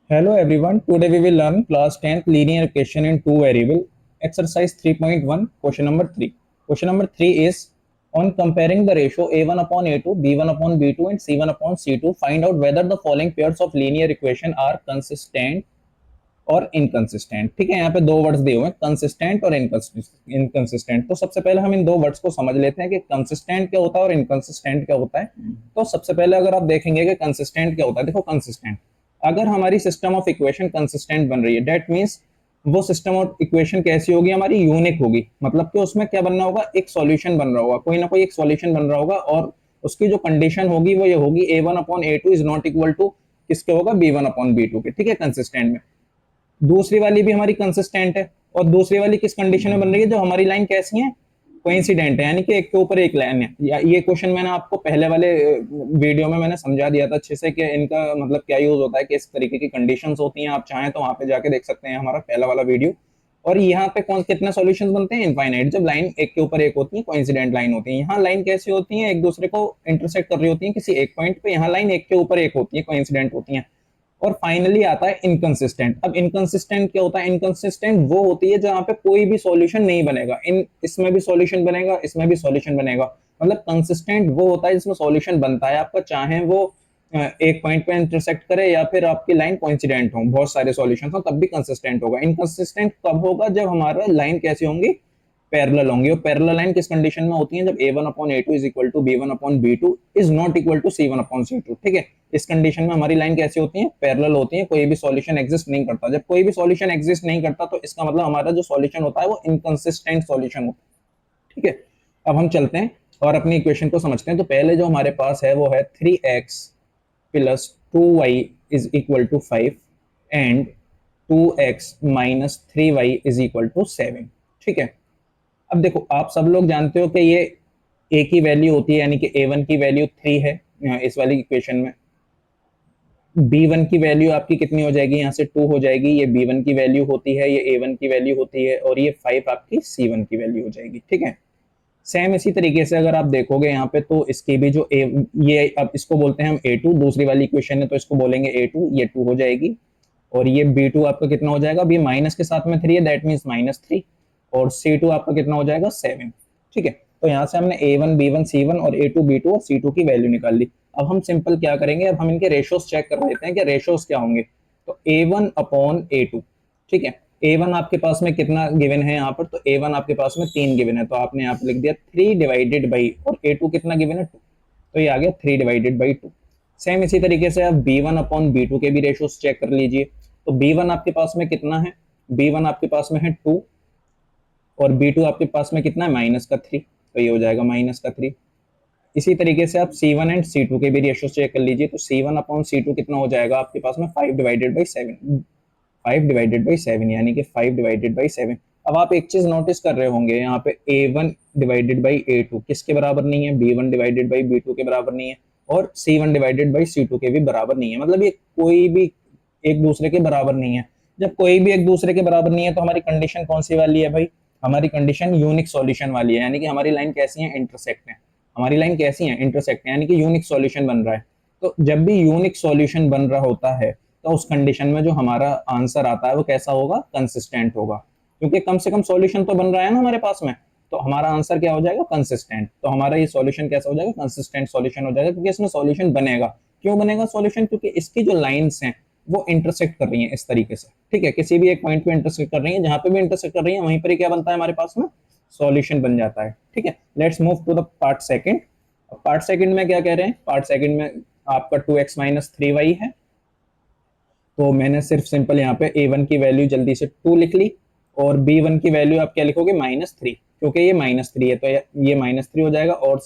Hello everyone. Today we will learn class 10th linear equation in two variable. Exercise 3.1 question number 3. Question number 3 is on comparing the ratio a1 upon a2, b1 upon b2 and c1 upon c2, find out whether the following pairs of linear equation are consistent और inconsistent. ठीक है, यहाँ पे दो words दिए हुए हैं, consistent और इनकंसिस्टेंट। तो सबसे पहले हम इन दो वर्ड्स को समझ लेते हैं कि कंसिस्टेंट क्या होता है और इनकंसिस्टेंट क्या होता है। तो सबसे पहले अगर आप देखेंगे कि कंसिस्टेंट क्या होता है, देखो कंसिस्टेंट, अगर हमारी सिस्टम ऑफ इक्वेशन कंसिस्टेंट बन रही है, डेट मीन्स वो सिस्टम ऑफ इक्वेशन कैसी होगी, हमारी यूनिक होगी। मतलब कि उसमें क्या बनना होगा, एक सॉल्यूशन बन रहा होगा, कोई ना कोई एक सॉल्यूशन बन रहा होगा, और उसकी जो कंडीशन होगी वो ये होगी A one upon A two is not equal to किसके होगा, B one upon B two के। ठीक है, कंसिस्टेंट में दूसरी वाली भी हमारी कंसिस्टेंट है, और दूसरी वाली किस कंडीशन में बन रही है, जो हमारी लाइन कैसी है, कोइंसिडेंट है, यानी कि एक के ऊपर एक लाइन है। ये क्वेश्चन मैंने आपको पहले वाले वीडियो में मैंने समझा दिया था अच्छे से कि इनका मतलब क्या यूज होता है, किस तरीके की कंडीशंस होती हैं। आप चाहें तो वहां पे जाके देख सकते हैं हमारा पहला वाला वीडियो। और यहाँ पे कौन कितने सॉल्यूशंस बनते हैं, इनफाइनाइट, जब लाइन एक के ऊपर एक होती है, कोइंसिडेंट लाइन होती है। यहाँ लाइन कैसी होती है, एक दूसरे को इंटरसेक्ट कर रही होती है किसी एक पॉइंट पे, यहाँ लाइन एक के ऊपर एक होती है, कोइंसिडेंट होती है। और फाइनली आता है इनकंसिस्टेंट। अब इनकंसिस्टेंट क्या होता है, इनकंसिस्टेंट वो होती है जहां पे कोई भी सॉल्यूशन नहीं बनेगा, इसमें भी सॉल्यूशन बनेगा, इसमें भी सॉल्यूशन बनेगा। मतलब कंसिस्टेंट वो होता है जिसमें सॉल्यूशन बनता है आपका, चाहे वो एक पॉइंट पे इंटरसेक्ट करे या फिर आपकी लाइन कोइंसिडेंट हो, बहुत सारे सॉल्यूशन हो, तब भी कंसिस्टेंट होगा। इनकंसिस्टेंट कब होगा, जब हमारा लाइन कैसी होंगी, पैरेलल होंगी। और पैरेलल लाइन किस कंडीशन में होती है, जब a1 upon a2 is equal to b1 upon b2 is not equal to c1 upon c2। ठीक है, इस कंडीशन में हमारी लाइन कैसी होती है, पैरेलल होती है, कोई भी सॉल्यूशन एग्जिस्ट नहीं करता। जब कोई भी सॉल्यूशन एग्जिस्ट नहीं करता तो इसका मतलब हमारा जो सॉल्यूशन होता है वो इनकंसिस्टेंट सॉल्यूशन होता है। ठीक है, अब हम चलते हैं और अपनी इक्वेशन को समझते हैं। तो पहले जो हमारे पास है वो है 3x plus 2y is equal to 5 and 2x minus 3y is equal to 7। ठीक है, अब देखो आप सब लोग जानते हो कि ये a की वैल्यू होती है, यानी कि a1 की वैल्यू 3 है इस वाली इक्वेशन में। b1 की वैल्यू आपकी कितनी हो जाएगी, यहाँ से 2 हो जाएगी, ये b1 की वैल्यू होती है, ये a1 की वैल्यू होती है, और ये 5 आपकी c1 की वैल्यू हो जाएगी। ठीक है, सेम इसी तरीके से अगर आप देखोगे यहाँ पे, तो इसकी भी जो ये अब इसको बोलते हैं हम a2, दूसरी वाली इक्वेशन है तो इसको बोलेंगे a2, ये 2 हो जाएगी। और ये b2 आपका कितना हो जाएगा, अभी माइनस के साथ में 3 है, दैट मीन्स -3। और c2 आपका कितना हो जाएगा, 7। ठीक है, तो यहाँ से हमने a1 b1 c1 और a2 b2 और c2 की वैल्यू निकाल ली। अब हम सिंपल क्या करेंगे, अब हम इनके रेशोस चेक कर लेते हैं कि रेशोस क्या होंगे। तो a1 अपॉन a2। ठीक है, a1 आपके पास में कितना गिवन है यहाँ पर, तो a1 आपके पास में 3 गिवन है, तो आपने यहाँ पे लिख दिया 3 डिवाइडेड बाई, और a2 कितना गिवन है, 2, तो ये आ गया 3 डिवाइडेड बाई 2। सेम इसी तरीके से आप b1 अपॉन b2 के भी रेशोस चेक कर लीजिए। तो b1 आपके पास में कितना है, b1 आपके पास में है 2, और b2 आपके पास में कितना है, -3, तो ये हो जाएगा -3। इसी तरीके से आप C1 एंड C2 के भी रेशियो चेक कर लीजिए। तो C1 अपॉन C2 कितना हो जाएगा आपके पास में, 5 डिवाइडेड बाई 7, 5 डिवाइडेड बाई 7, यानी कि 5 डिवाइडेड बाई 7। अब आप एक चीज नोटिस कर रहे होंगे, यहाँ पे A1 डिवाइडेड बाई A2 किसके बराबर नहीं है, B1 डिवाइडेड बाई B2 के बराबर नहीं है, और C1 डिवाइडेड बाई C2 के भी बराबर नहीं है। मतलब ये कोई भी एक दूसरे के बराबर नहीं है। जब कोई भी एक दूसरे के बराबर नहीं है तो हमारी कंडीशन कौन सी वाली है भाई, हमारी कंडीशन यूनिक सॉल्यूशन वाली है, यानी कि हमारी लाइन कैसी है, इंटरसेक्ट है। हमारी लाइन कैसी है, इंटरसेक्ट है, यानी कि यूनिक सॉल्यूशन बन रहा है। तो जब भी यूनिक सॉल्यूशन बन रहा होता है तो उस कंडीशन में जो हमारा आंसर आता है वो कैसा होगा, कंसिस्टेंट होगा, क्योंकि कम से कम सॉल्यूशन तो बन रहा है ना हमारे पास में। तो हमारा आंसर क्या हो जाएगा, कंसिस्टेंट। तो हमारा ये सॉल्यूशन कैसा हो जाएगा, कंसिस्टेंट सॉल्यूशन हो जाएगा, क्योंकि इसमें सॉल्यूशन बनेगा। क्यों बनेगा सॉल्यूशन, क्योंकि इसकी जो लाइंस हैं वो इंटरसेक्ट कर रही हैं इस तरीके से। ठीक है, किसी भी एक पॉइंट पे इंटरसेक्ट कर रही है, जहां पे भी इंटरसेक्ट कर रही है वहीं पर ही क्या बनता है हमारे पास में, सॉल्यूशन बन जाता है। ठीक है, let's move to the part second. Part second में क्या कह रहे हैं, पार्ट सेकंड में आपका 2x माइनस 3y है। तो मैंने सिर्फ सिंपल यहाँ पे a1 की वैल्यू जल्दी से 2 लिख ली, और b1 की वैल्यू आप क्या लिखोगे, -3, क्योंकि ये -3 है तो ये -3 हो जाएगा। और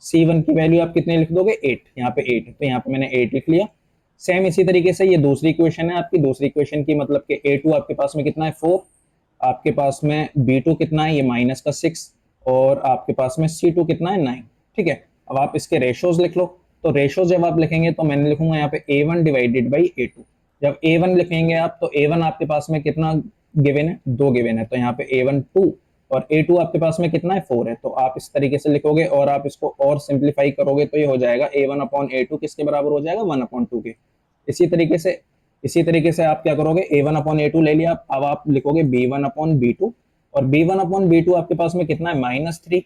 c1 की वैल्यू आप कितने लिख दोगे, 8, यहाँ पे 8, तो यहाँ पे मैंने 8 लिख लिया। सेम इसी तरीके से ये दूसरी इक्वेशन है आपकी, दूसरी इक्वेशन की मतलब कि a2 आपके पास में कितना है, 4, आपके पास में b2 कितना है, ये -6, और आपके पास में c2 कितना है, 9। ठीक है, अब आप इसके रेशोज लिख लो। तो रेशोज जब आप लिखेंगे तो मैंने लिखूंगा यहाँ पे a1 डिवाइडेड बाई a2। जब a1 लिखेंगे आप तो a1 आपके पास में कितना गिवन है, 2 गिवन है, तो यहाँ पे a1 2, और a2 आपके पास में कितना है, 4 है। तो आप इस तरीके से लिखोगे और आप इसको और सिंप्लीफाई करोगे तो ये हो जाएगा a1 अपॉन a2 किसके बराबर हो जाएगा, 1 अपॉन 2 के। इसी तरीके से इसी तरीके से आप क्या करोगे, A1 अपॉन A2 ले लिया, अब आप लिखोगे B1 अपॉन B2, और B1 अपॉन B2 आपके पास में कितना है, -3,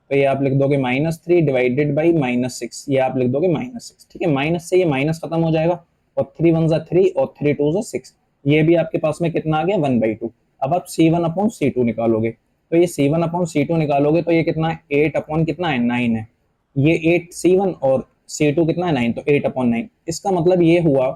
तो ये आप लिख दोगे -3 डिवाइडेड बाई -6, ये आप लिख दोगे -6। ठीक है, माइनस से ये माइनस खत्म हो जाएगा, और 3 1 जा 3 और 3 2 जा 6, ये भी आपके पास में कितना आ गया, 1/2। अब आप C1 अपॉन C2 निकालोगे, तो ये C1 अपॉन C2 निकालोगे तो ये कितना है, 8 अपॉन कितना है, 9 है। ये 8 C1 और C2 कितना है, 9, तो 8 अपॉन 9। इसका मतलब ये हुआ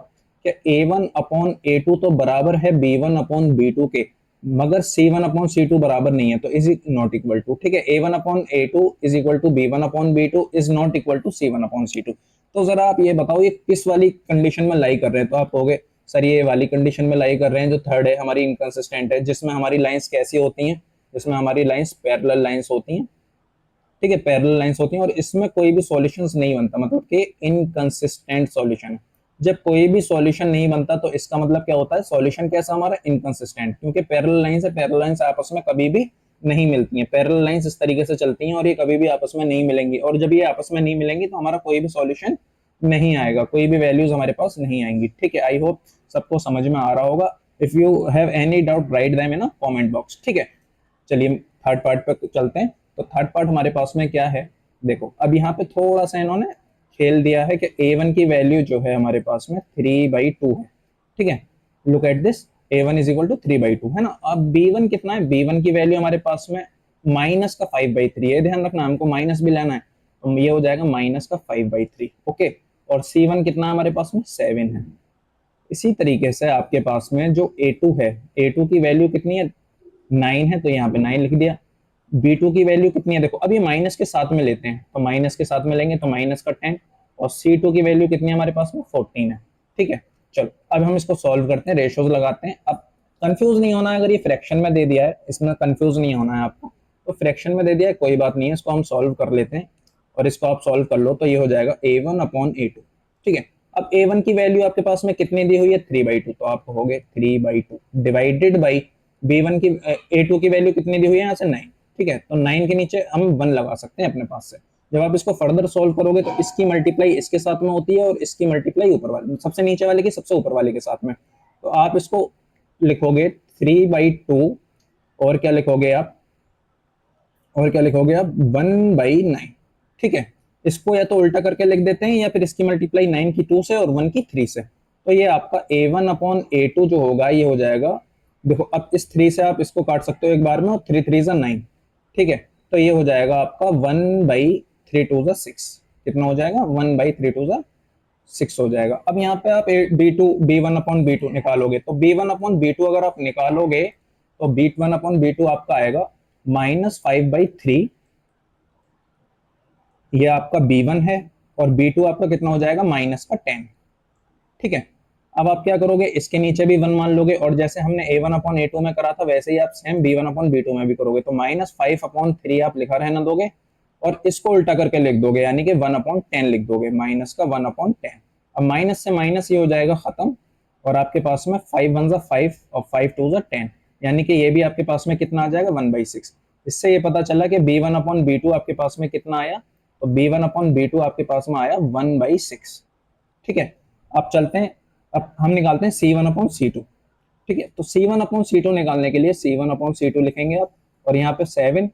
कि A1 अपॉन A2 तो बराबर है B1 अपॉन B2 के, मगर C1 अपॉन C2 बराबर नहीं है, तो इज नॉट इक्वल टू। ठीक है, A1 upon A2 is equal to B1 upon B2 is not equal to C1 upon C2। तो जरा आप ये बताओ, ये किस वाली कंडीशन में लाई कर रहे हैं, तो आप कहोगे सर ये वाली कंडीशन में लाई कर रहे हैं जो थर्ड है, हमारी इनकंसिस्टेंट है, जिसमें हमारी लाइंस कैसी होती हैं, जिसमें हमारी लाइंस पैरेलल लाइंस होती हैं। ठीक है, पैरेलल लाइंस होती हैं, और इसमें कोई भी सॉल्यूशंस नहीं बनता, मतलब कि इनकंसिस्टेंट सॉल्यूशन है। जब कोई भी सॉल्यूशन नहीं बनता तो इसका मतलब क्या होता है, सॉल्यूशन कैसा हमारा, इनकंसिस्टेंट, क्योंकि पैरेलल लाइंस है, पैरेलल लाइंस आपस में कभी भी नहीं मिलती हैं। पैरेलल लाइंस इस तरीके से चलती हैं और ये कभी भी आपस में नहीं मिलेंगी, और जब ये आपस में नहीं मिलेंगी तो हमारा कोई भी सॉल्यूशन नहीं आएगा, कोई भी वैल्यूज हमारे पास नहीं आएंगी। ठीक है, आई होप सबको समझ में आ रहा होगा। If you have any doubt write them in a comment box. ठीक है, चलिए थर्ड पार्ट पे चलते हैं। तो थर्ड पार्ट हमारे पास में क्या है, देखो अब यहाँ पे थोड़ा सा इन्होंने खेल दिया है कि A1 की वैल्यू जो है हमारे पास में 3/2 है। ठीक है, look at this, A1 is equal to 3/2 है ना। अब B1 कितना है, B1 की वैल्यू हमारे पास में माइनस का 5/3 है, ध्यान रखना हमको माइनस भी लेना है, तो ये हो जाएगा माइनस का 5/3। ओके, और C1 कितना है हमारे पास में, 7 है। इसी तरीके से आपके पास में जो A2 है, A2 की वैल्यू कितनी है, 9 है, तो यहाँ पे 9 लिख दिया। B2 की वैल्यू कितनी है, देखो अब ये माइनस के साथ में लेते हैं, तो माइनस के साथ में लेंगे तो माइनस का 10, और C2 की वैल्यू कितनी है हमारे पास में, 14 है। ठीक है, चलो अब हम इसको सॉल्व करते हैं, रेशोज लगाते हैं। अब कंफ्यूज नहीं होना है, अगर ये फ्रैक्शन में दे दिया है, इसमें कंफ्यूज नहीं होना है आपको, तो फ्रैक्शन में दे दिया है कोई बात नहीं है, इसको हम सॉल्व कर लेते हैं, और इसको आप सॉल्व कर लो तो ये हो जाएगा A1 अपॉन A2। ठीक है, अब A1 की वैल्यू आपके पास में कितनी दी हुई है, 3/2, तो आप कहोगे 3/2 डिवाइडेड बाई B1 की A2 की वैल्यू कितनी दी हुई है यहाँ से, 9। ठीक है, तो 9 के नीचे हम 1 लगा सकते हैं अपने पास से। जब आप इसको फर्दर सॉल्व करोगे तो इसकी मल्टीप्लाई इसके साथ में होती है, और इसकी मल्टीप्लाई ऊपर वाले, सबसे नीचे वाले की सबसे ऊपर वाले के साथ में, तो आप इसको लिखोगे 3/2, और क्या लिखोगे आप, और क्या लिखोगे आप, 1/9। ठीक है, इसको या तो उल्टा करके लिख देते हैं, या फिर इसकी मल्टीप्लाई 9 की 2 से और 1 की 3 से, तो ये आपका A1 अपॉन A2 जो होगा ये हो जाएगा, देखो अब इस 3 से आप इसको काट सकते हो एक बार में, और 3 3 जा 9। ठीक है, तो ये हो जाएगा आपका 1/3 जा 6, कितना हो जाएगा, 1/3 जा 6 हो जाएगा। अब यहाँ पे आप B1 अपॉन B2 निकालोगे, तो B1 अपॉन B2 अगर आप निकालोगे तो B1 अपॉन B2 आपका आएगा -5/3, ये आपका B1 है, और B2 आपका कितना हो जाएगा, -10। ठीक है, अब आप क्या करोगे, इसके नीचे भी 1 मान लोगे, और जैसे हमने A1 अपॉन A2 में करा था वैसे ही आप सेम B1 अपॉन B2 में भी करोगे, तो -5/3 आप लिखा रहना दोगे, और इसको उल्टा करके लिख दोगे, यानी कि 1/10 लिख दोगे, माइनस का 1/10। अब माइनस से माइनस ये हो जाएगा खत्म, और आपके पास में 5 1 जा 5 और 5 2 जा 10, यानी कि ये भी आपके पास में कितना आ जाएगा, 1/6। इससे ये पता चला कि B1 अपॉन B2 आपके पास में कितना आया, तो B1 अपॉन B2 आपके पास में आया 1/6। ठीक है, अब चलते हैं, अब हम निकालते हैं C1 अपॉन C2। ठीक है, तो C1 अपॉन C2 निकालने के लिए C1 अपॉन C2 लिखेंगे आप, और यहाँ पे 7,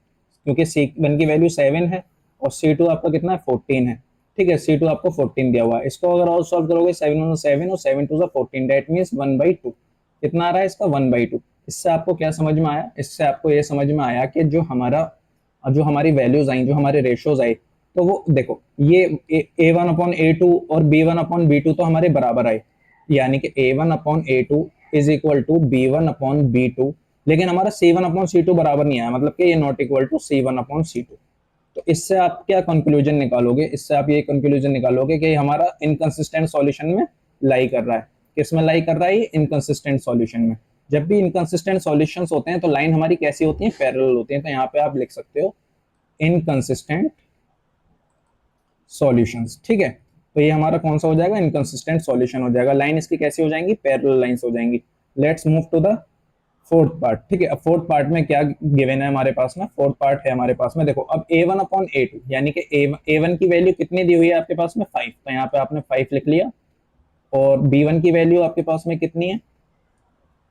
क्योंकि C1 की वैल्यू 7 है, और C2 आपका कितना है, 14 है। ठीक है, C2 आपको 14 दिया हुआ है, इसको अगर और सॉल्व करोगे 7 1 7 और 7 2 14, दैट मीन्स 1/2, कितना आ रहा है इसका, 1/2। इससे आपको क्या समझ में आया, इससे आपको ये समझ में आया कि जो हमारी वैल्यूज आई, जो हमारे रेशियोज आए, तो वो देखो ये A1 अपॉन A2 और B1 अपॉन B2 तो हमारे बराबर आए, यानी कि A1 upon A2 is equal to B1 upon B2, लेकिन हमारा C1 अपॉन C2 बराबर नहीं आया, मतलब कि ये not equal to C1 upon C2। तो इससे आप क्या कंक्लूजन निकालोगे, इससे आप ये कंक्लूजन निकालोगे कि हमारा इनकंसिस्टेंट सॉल्यूशन में लाई कर रहा है। किस में लाई कर रहा है, ये इनकंसिस्टेंट सॉल्यूशन में। जब भी इनकंसिस्टेंट सॉल्यूशंस होते हैं तो लाइन हमारी कैसी होती है, पैरेलल होती है, तो यहाँ पे आप लिख सकते हो इनकंसिस्टेंट सॉल्यूशंस। ठीक है, तो ये हमारा कौन सा हो जाएगा, इनकंसिस्टेंट सॉल्यूशन हो जाएगा, लाइन इसकी कैसी हो जाएंगी, पैरेलल लाइंस हो जाएंगी। Let's move to the fourth part. ठीक है, अब फोर्थ पार्ट में क्या गिवन है हमारे पास में, फोर्थ पार्ट है हमारे पास में, देखो अब A1 अपॉन A2, यानी कि A1 की वैल्यू कितनी दी हुई है आपके पास में, 5, तो यहाँ पे आपने 5 लिख लिया, और B1 की वैल्यू आपके पास में कितनी है,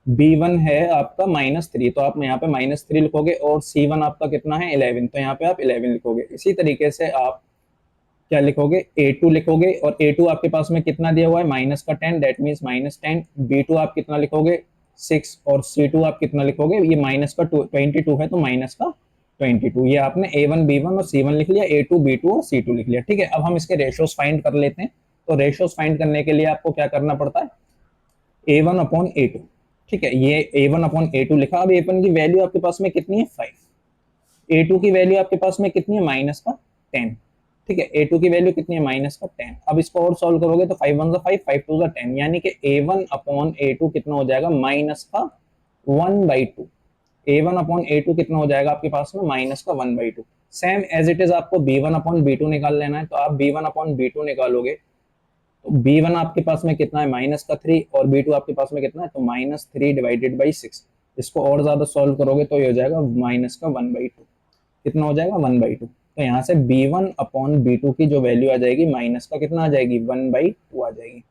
B1 है आपका -3, तो आप यहाँ पे -3 लिखोगे, और C1 आपका कितना है 11, तो यहाँ पे आप 11 लिखोगे। इसी तरीके से आप क्या लिखोगे, A2 लिखोगे, और A2 आपके पास में कितना दिया हुआ है -10, दैट मीन्स -10। B2 आप कितना लिखोगे 6, और C2 आप कितना लिखोगे, ये -22 है तो -22, ये आपने A1 B1 और C1 लिख लिया, A2 B2 और C2 लिख लिया। ठीक है, अब हम इसके रेशियोज फाइंड कर लेते हैं। तो रेशियोज फाइंड करने के लिए आपको क्या करना पड़ता है, A1/A2। ठीक है, ये A1/A2 लिखा। अब A1 की वैल्यू आपके पास में कितनी है 5, A2 की वैल्यू आपके पास में कितनी है -10। ठीक है, A2 की वैल्यू कितनी है -10। अब इसको और सॉल्व करोगे तो 5 1 5 5 2 10, यानी कि A1/A2 कितना हो जाएगा -1/2। A1/A2 कितना हो जाएगा आपके पास में -1/2। सेम एज इट इज आपको B1/B2 निकाल लेना है। तो आप B1/B2 निकालोगे तो B1 आपके पास में कितना है -3, और B2 आपके पास में कितना है, तो -3/6। इसको और ज्यादा सॉल्व करोगे तो ये हो जाएगा -1/2। कितना हो जाएगा 1/2। तो यहाँ से B1/B2 की जो वैल्यू आ जाएगी माइनस का कितना आ जाएगी 1/2 आ जाएगी।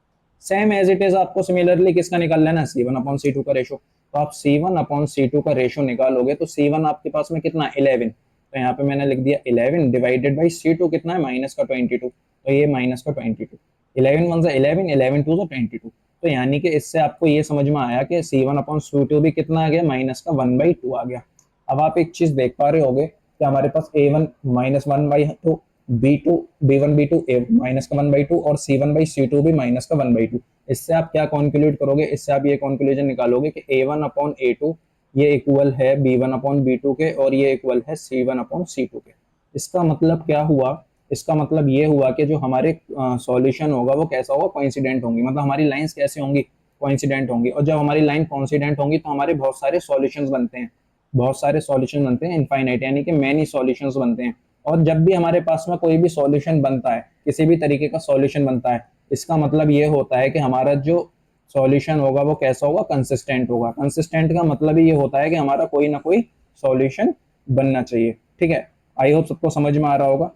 सेम एज इट इज आपको सिमिलरली किसका निकाल लेना है, C1/C2 का रेशो। तो आप C1/C2 का रेशो निकालोगे तो C1 आपके पास में कितना 11, तो यहाँ पे मैंने लिख दिया 11 डिवाइडेड बाई C2 कितना है -22, तो ये -22। 11 1 11, 11 2 22। तो यानी कि इससे आपको ये समझ में आया कि C1/C2 भी कितना आ गया -1/2 आ गया। अब आप एक चीज देख पा रहे होगे कि हमारे पास A1 -1/2, B2 B1 B2 -1/2, और C1/C2 भी -1/2। इससे आप क्या कॉन्क्लूड करोगे, इससे आप ये कॉन्क्लूजन निकालोगे कि A1/A2 ये इक्वल है B1/B2 के, और ये इक्वल है C1/C2 के। इसका मतलब क्या हुआ, इसका मतलब ये हुआ कि जो हमारे सॉल्यूशन होगा वो कैसा होगा, कोइंसिडेंट होंगी। मतलब हमारी लाइंस कैसे होंगी, कोइंसिडेंट होंगी। और जब हमारी लाइन कोइंसिडेंट होंगी तो हमारे बहुत सारे सॉल्यूशंस बनते हैं, बहुत सारे सॉल्यूशन बनते हैं, इनफाइनाइट यानी कि मैनी सॉल्यूशंस बनते हैं। और जब भी हमारे पास में कोई भी सॉल्यूशन बनता है, किसी भी तरीके का सॉल्यूशन बनता है, इसका मतलब ये होता है कि हमारा जो सॉल्यूशन होगा वो कैसा होगा, कंसिस्टेंट होगा। कंसिस्टेंट का मतलब ही ये होता है कि हमारा कोई ना कोई सॉल्यूशन बनना चाहिए। ठीक है, आई होप सबको समझ में आ रहा होगा।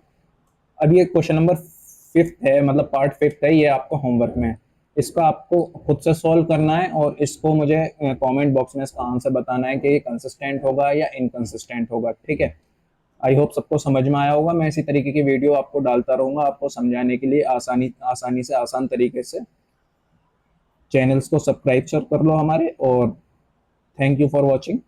अब ये क्वेश्चन नंबर 5th है, मतलब पार्ट 5th है, ये आपको होमवर्क में है। इसका आपको खुद से सॉल्व करना है, और इसको मुझे कमेंट बॉक्स में इसका आंसर बताना है कि ये कंसिस्टेंट होगा या इनकंसिस्टेंट होगा। ठीक है, आई होप सबको समझ में आया होगा। मैं इसी तरीके की वीडियो आपको डालता रहूंगा, आपको समझाने के लिए आसानी से आसान तरीके से। चैनल्स को सब्सक्राइब कर लो हमारे, और थैंक यू फॉर वॉचिंग।